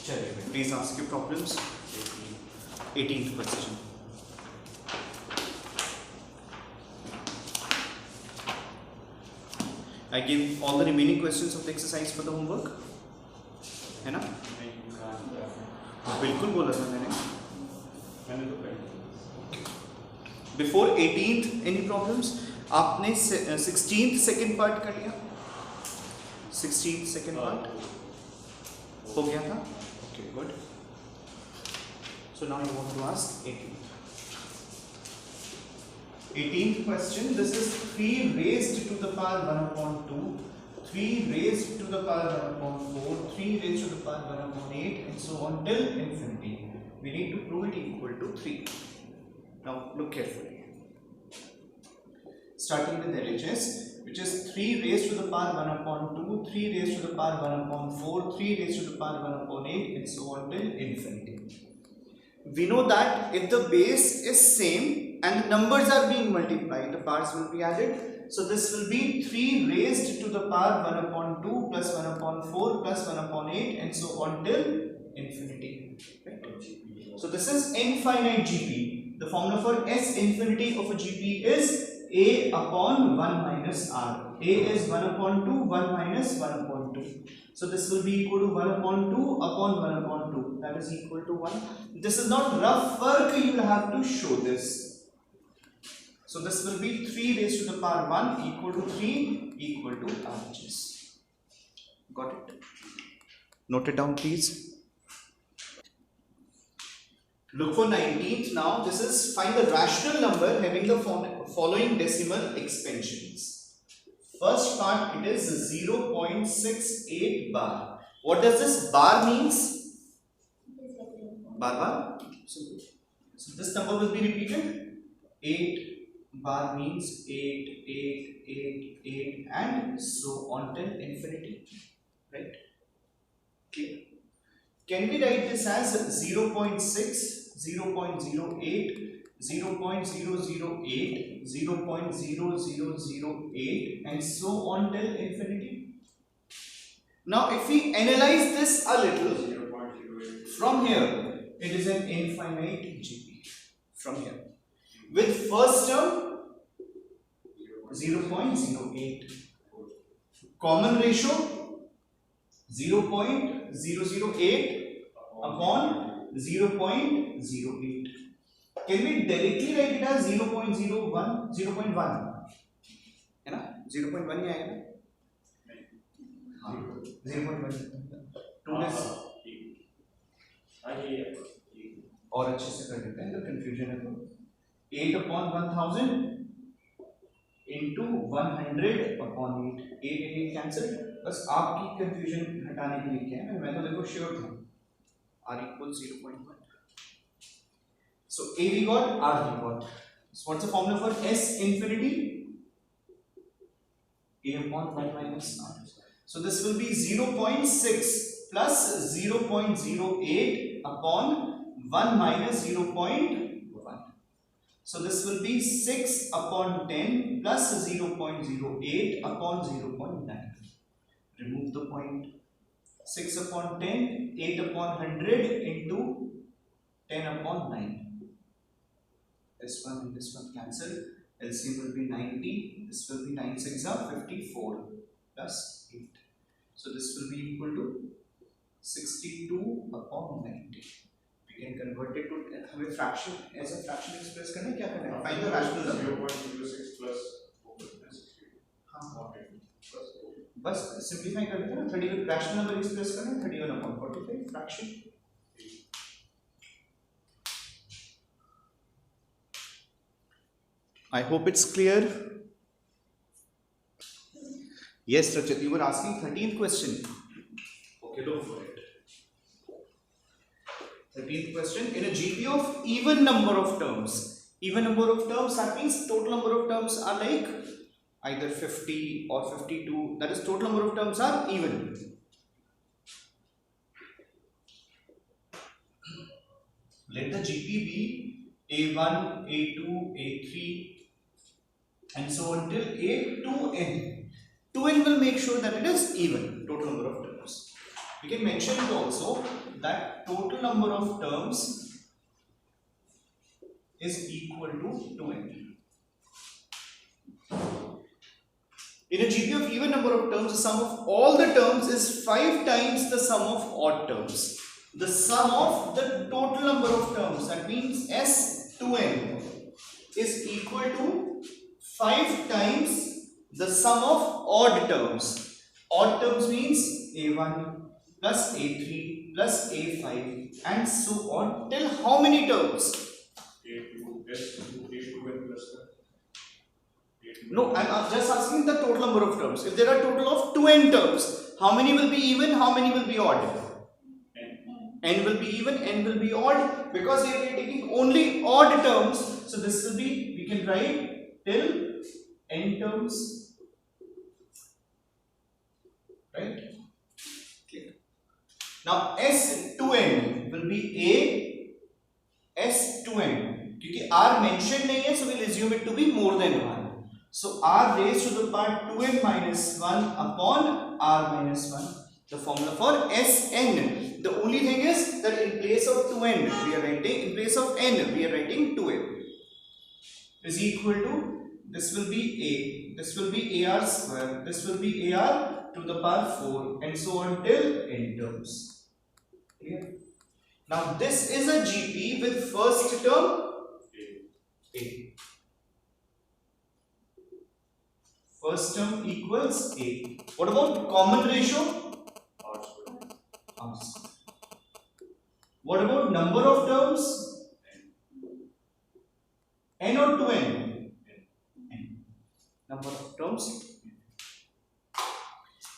चलिए please ask your problems. 18th question. I give all the remaining questions of the exercise for the homework, है ना? बिल्कुल बोला था मैंने तो Before 18th any problems? आपने 16th second part कर लिया? 16th second part हो गया था? Okay, good. So now you want to ask 18th. 18th question. This is 3 raised to the power 1 upon 2, 3 raised to the power 1 upon 4, 3 raised to the power 1 upon 8, and so on till infinity. We need to prove it equal to 3. Now look carefully. Starting with LHS, which is 3 raised to the power 1 upon 2, 3 raised to the power 1 upon 4, 3 raised to the power 1 upon 8, and so on till infinity. We know that if the base is same and the numbers are being multiplied, the powers will be added. So this will be 3 raised to the power 1 upon 2 plus 1 upon 4 plus 1 upon 8 and so on till infinity. Right? So this is infinite GP. The formula for S infinity of a GP is A upon 1 minus R. A is 1 upon 2, 1 minus 1 upon 2. So this will be equal to 1 upon 2 upon 1 upon 2. That is equal to 1. This is not rough work, you will have to show this. So this will be 3 raised to the power 1 equal to 3 equal to RHS. Got it? Note it down please. Look for 19th now. This is find the rational number having the following decimal expansions. First part, it is 0.68 bar. What does this bar means? Bar. So this number will be repeated. 8 bar means 8, 8, 8, 8 and so on till infinity. Right? Clear? Can we write this as 0.6, 0.08, 0.008, 0.0008 and so on till infinity? Now if we analyze this a little, from here it is an infinite GP. From here with first term 0.08, common ratio 0.008 upon 0.08. Can we directly write it as 0.01, 0.1? है ना? 0.1 ही आएगा ना? हाँ, 0.1. 2 और अच्छे से कर देते हैं तो कंफ्यूजन है तो 8 upon 1000 into 100 upon 8. 8 and 8 cancel. बस आपकी कंफ्यूजन हटाने के लिए क्या है? मैं तो देखो श्योर था. R equals 0.1. So A we got, R we got. So what's the formula for S infinity? A upon 1 minus R. So this will be 0.6 plus 0.08 upon 1 minus 0.1. So this will be 6 upon 10 plus 0.08 upon 0.9. Remove the point. 6 upon 10, 8 upon 100 into 10 upon 9. This one and this one cancel. LCM will be 90. This will be 9 6 are 54 plus 8. So this will be equal to 62 upon 90. We can convert it to हमें fraction as a fraction express करना है क्या करना है? Find the rational number. 0.06 plus 4. हाँ बस simplify कर देते हैं ना. 30 रैशनल नंबर एक्सप्रेस करना है 31 upon 45 fraction. I hope it's clear. Yes, Rachit, you were asking 13th question. Okay, go for it. 13th question. In a GP of even number of terms, even number of terms, that means total number of terms are like either 50 or 52, that is total number of terms are even. Let the GP be A1, A2, A3 and so on till A2n. 2n will make sure that it is even, total number of terms. We can mention it also that total number of terms is equal to 2n. In a GP of even number of terms, the sum of all the terms is 5 times the sum of odd terms. The sum of the total number of terms, that means S2n, is equal to 5 times the sum of odd terms. Odd terms means A1 plus A3 plus A5 and so on till how many terms? A2, S2, A2n plus that. No, I'm just asking the total number of terms. If there are total of 2n terms, how many will be even, how many will be odd? N will be even, n will be odd, because we are taking only odd terms. So this will be, we can write till n terms, right? Clear. Now S2n will be a S2n, क्योंकि R mentioned नहीं है, so we'll assume it to be more than 1. So R raised to the power 2n minus 1 upon R minus 1, the formula for Sn. The only thing is that in place of 2n we are writing, in place of n we are writing 2n is equal to, this will be a, this will be ar square, this will be ar to the power 4 and so on till n terms. Clear? Now this is a GP with first term a. First term equals a. What about common ratio? R square. R square. What about number of terms? N or 2n? N. Number of terms.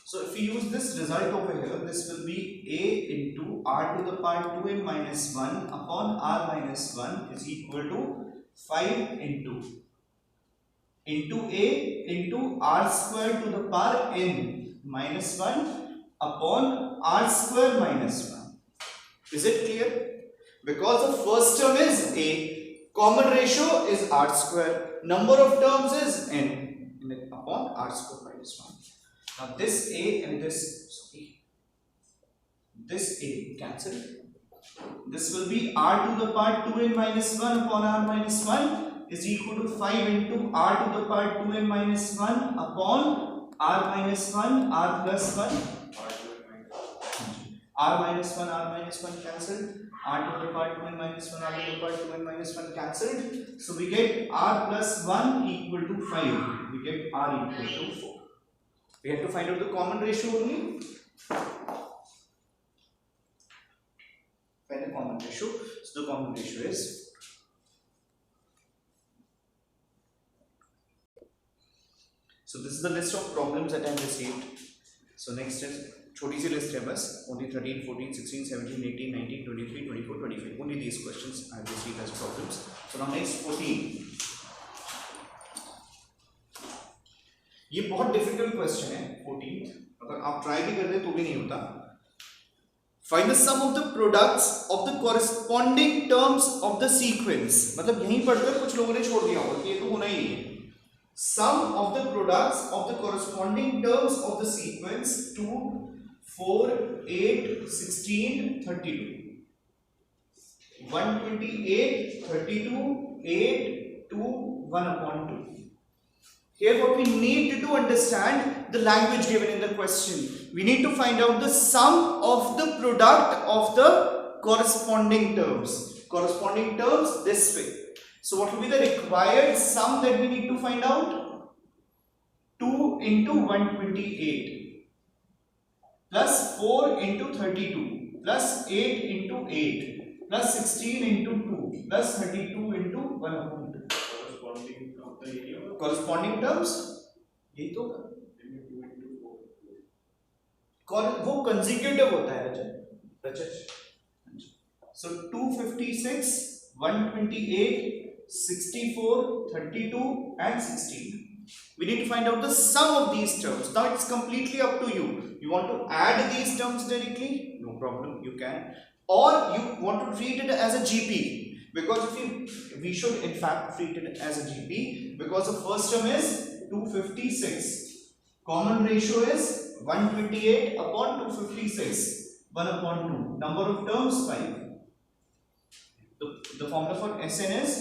So if we use this result over here, this will be a into r to the power 2n minus 1 upon r minus 1 is equal to 5 into a into r square to the power n minus 1 upon r square minus 1. Is it clear? Because the first term is a, common ratio is r square, number of terms is n upon r square minus 1. Now this a and this a cancel. This will be r to the power 2n minus 1 upon r minus 1 is equal to 5 into r to the power 2n minus 1 upon r minus 1 r plus 1 r minus 1 cancelled, r to the power 2n minus 1 r to the power 2n minus 1 cancelled. So we get r plus 1 equal to 5, we get r equal to 4. We have to find out the common ratio only. Find the common ratio. So the common ratio is 4. So this is the list of problems that I have received. So next is छोटी सी list है बस, only 13, 14, 16, 17, 18, 19, 23, 24, 25. Only these questions I have received as problems. So now next 14. ये बहुत difficult question है 14, अगर आप try भी कर दे तो भी नहीं होता. Find the sum of the products of the corresponding terms of the sequence. मतलब यहीं पढ़कर कुछ लोगों ने छोड़ दिया होगा कि ये तो होना ही नहीं है. Sum of the products of the corresponding terms of the sequence 2, 4, 8, 16, 32. 128, 32, 8, 2, 1 upon 2. Here what we need to understand the language given in the question. We need to find out the sum of the product of the corresponding terms. Corresponding terms this way. So what will be the required sum that we need to find out? 2 into 128 plus 4 into 32 plus 8 into 8 plus 16 into 2 plus 32 into 1 upon 2. Corresponding of the area. Corresponding terms यही तो वो consecutive होता है रजत. So 256, 128, 64, 32 and 16. We need to find out the sum of these terms. Now it's completely up to you. You want to add these terms directly? No problem, you can. Or you want to treat it as a GP. Because we should in fact treat it as a GP. Because the first term is 256. Common ratio is 128 upon 256. 1 upon 2. Number of terms 5. The formula for Sn is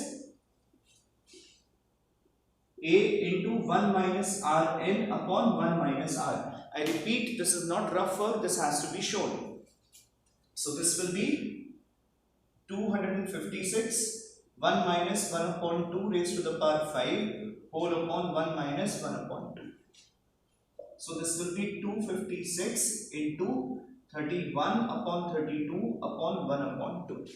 A into 1 minus Rn upon 1 minus R. I repeat, this is not rough work, this has to be shown. So this will be 256 1 minus 1 upon 2 raised to the power 5 whole upon 1 minus 1 upon 2. So this will be 256 into 31 upon 32 upon 1 upon 2.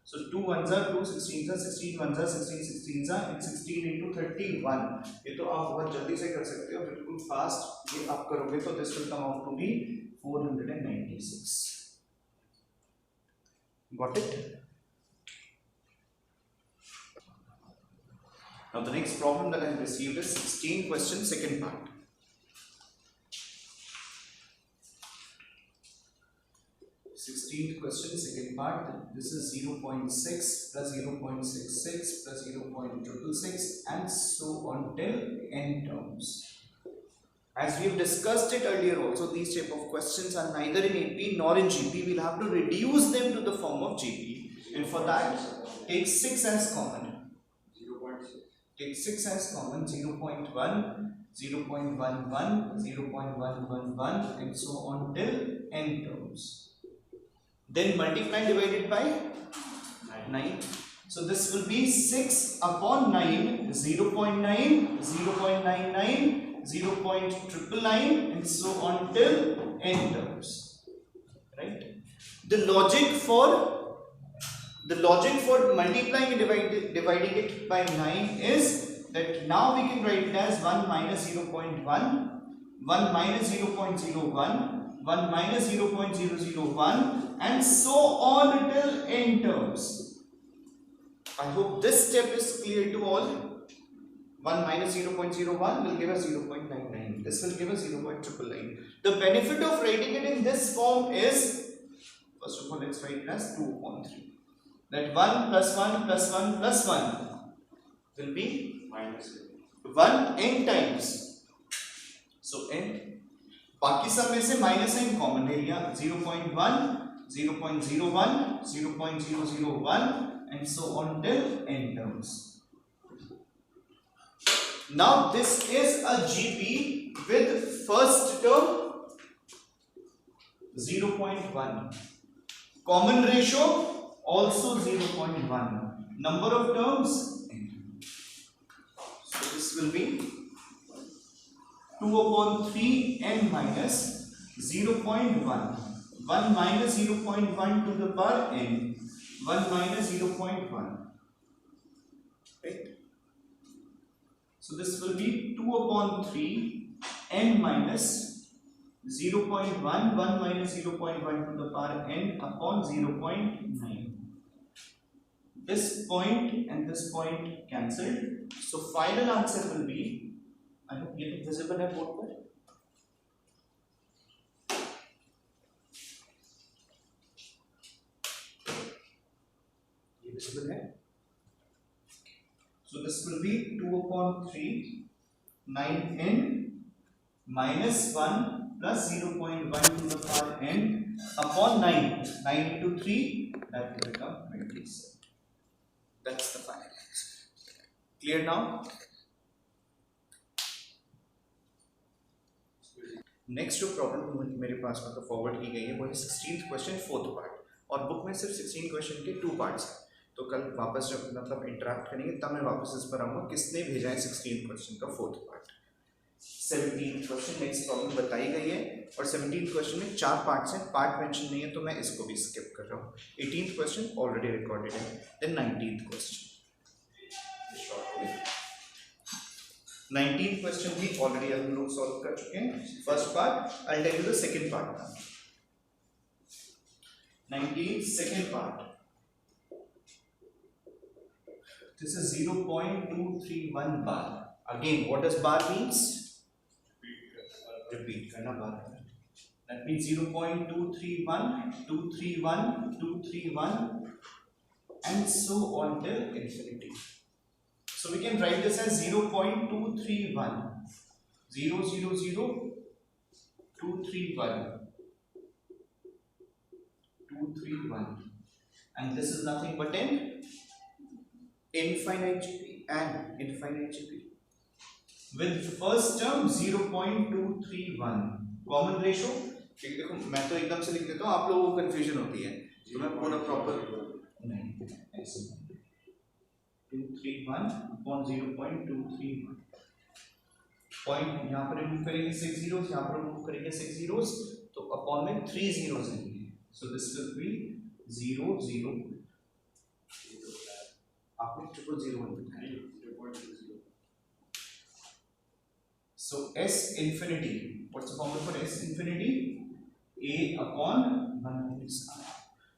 So 2 ones are 2, 16s are 16, ones are 16, 16s are, and 16 into 31. ये तो आप बहुत जल्दी से कर सकते हो, बिल्कुल फास्ट ये आप करोगे तो this will come out to be 496. Got it? Now the next problem that I have received is 16 question, second part. Question, second part. This is 0.6 plus 0.66 plus 0.666 and so on till n terms. As we have discussed it earlier also, these type of questions are neither in AP nor in GP. We'll have to reduce them to the form of GP, and for that take 6 as common. 0.6. Take 6 as common. 0.1, 0.11, 0.111 and so on till n terms. Then multiply and divide it by 9. So this will be 6 upon 9, 0.9, 0.99, 0.999 and so on till n terms. Right? The logic for multiplying and dividing it by 9 is that now we can write it as 1 minus 0.1, 1 minus 0.01, 1 minus 0.001 and so on till n terms. I hope this step is clear to all. 1 minus 0.01 will give us 0.99. This will give us 0.999. The benefit of writing it in this form is, first of all let's write it as 2 upon 3. That 1 plus 1 plus 1 plus 1 will be minus 1 n times. So n. बाकी सब में से minus n common ले लिया. 0.1, 0.01, 0.001 and so on till n terms. Now this is a GP with first term 0.1. Common ratio also 0.1. Number of terms n. So this will be 2 upon 3 n minus 0.1. 1 minus 0.1 to the power n. 1 minus 0.1. Right? So this will be 2 upon 3 n minus 0.1. 1 minus 0.1 to the power n upon 0.9. This point and this point cancelled. So final answer will be, I hope ये तो visible है board पर. ये visible है. So this will be 2 upon 3 9n minus 1 plus 0.1 to the power n upon 9. 9 into 3, that will become 27. That's the final answer. Clear now? Next जो problem मेरे पास मतलब forward की गई है वो है 16th क्वेश्चन 4th पार्ट, और बुक में सिर्फ 16 क्वेश्चन के 2 पार्ट्स हैं. तो कल वापस जब मतलब इंटरेक्ट करेंगे तब मैं वापस इस पर आऊँगा किसने भेजा है 16th क्वेश्चन का 4th part. 17th question next problem बताई गई है, और 17th क्वेश्चन में 4 पार्ट्स हैं. पार्ट मेंशन नहीं है तो मैं इसको भी स्किप कर रहा हूँ. 18th क्वेश्चन ऑलरेडी रिकॉर्डेड है. Then 19th question, 19th question भी ऑलरेडी हम लोग सॉल्व कर चुके हैं. First part, I tell you the second part now. 19th second part. This is 0.231 bar. Again, what does bar means? Repeat करना bar. That means 0.231, 231, 231 and so on till infinity. So we can write this as 0.231, 0, 0, 0, 231 0.231, and this is nothing but an infinite GP and infinite GP. With first term 0.231 common ratio, क्योंकि देखो मैं तो एकदम से लिख देता हूँ, आप लोगों को कंफ्यूजन होती है, तो मैं पूरा प्रॉपर नहीं ऐसे 231 अपॉन 0.231 पॉइंट यहाँ पर रिमूव करेंगे 6 zeros, यहाँ पर रिमूव करेंगे 6 zeros, तो अपॉन में 3 zeros आएंगे, सो दिस विल बी 0 0, आपने 000 बताया, so S infinity, what's the formula for S infinity? A upon 1 minus R.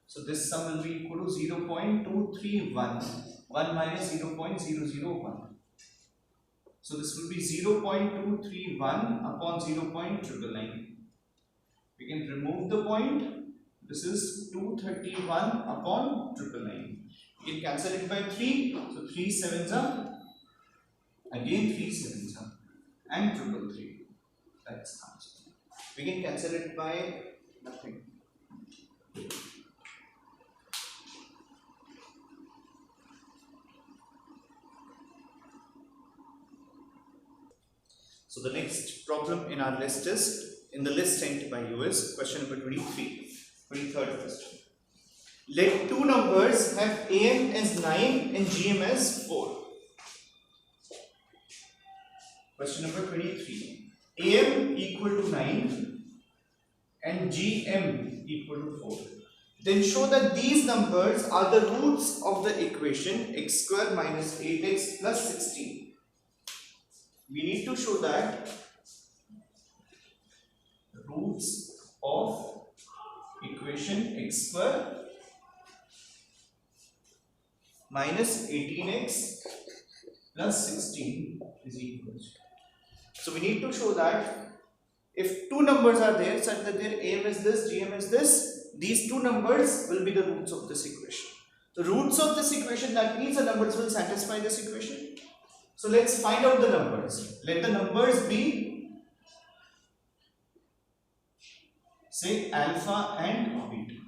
So this sum will be equal to 0.231, 1 minus 0.001. So this will be 0.231 upon 0.999. We can remove the point. This is 231 upon 999. We can cancel it by 3. So 3 sevens are, again 3 sevens are, and 333. That's the answer. We can cancel it by nothing. So the next problem in our list is, in the list sent by you, is question number 23rd question. Let two numbers have AM as 9 and GM as 4. Question number 23. AM equal to 9 and GM equal to 4. Then show that these numbers are the roots of the equation x square minus 8x plus 16. We need to show that roots of equation x square minus 18x plus 16 is equal to. So we need to show that if two numbers are there such that their AM is this, GM is this, these two numbers will be the roots of this equation. The roots of this equation, that means the numbers will satisfy this equation. So let's find out the numbers. Let the numbers be, say, alpha and beta.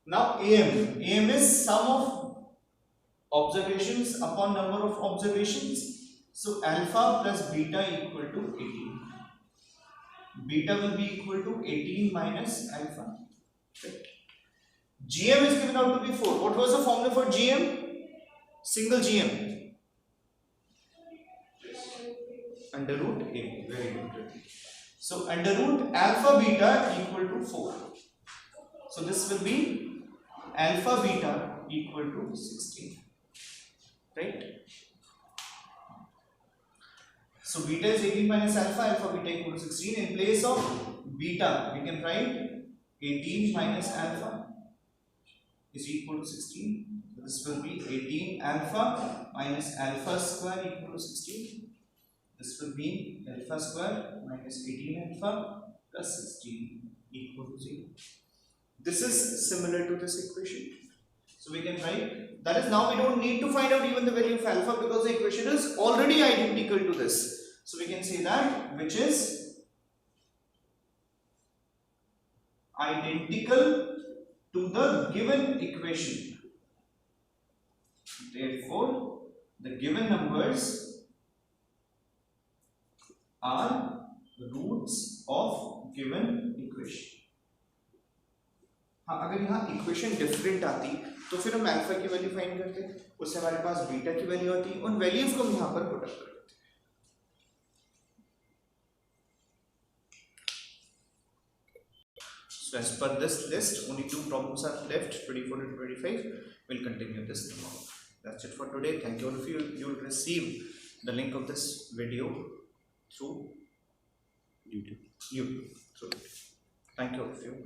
Now AM is sum of observations upon number of observations. So alpha plus beta equal to 18. Beta will be equal to 18 minus alpha. Right. GM is given out to be 4. What was the formula for GM? Single GM. Under root A. Very good. So under root alpha beta equal to 4. So this will be alpha beta equal to 16. Right? So beta is 18 minus alpha, alpha beta equal to 16. In place of beta, we can write 18 minus alpha is equal to 16. So this will be 18 alpha minus alpha square equal to 16. This will be alpha square minus 18 alpha plus 16 equal to 0. This is similar to this equation. So we can write, that is, now we don't need to find out even the value of alpha because the equation is already identical to this. So we can say that which is identical to the given equation. Therefore, the given numbers are the roots of given equation. हाँ, अगर यहाँ equation different आती तो फिर हम alpha की value find करते, उससे हमारे पास बीटा की वैल्यू आती, उन वैल्यूज को हम यहाँ पर पुट अप कर देते. So as per this list, only two problems are left, 24 and 25. We'll continue this tomorrow. That's it for today. Thank you all of you. You will receive the link of this video through YouTube. Thank you all of you.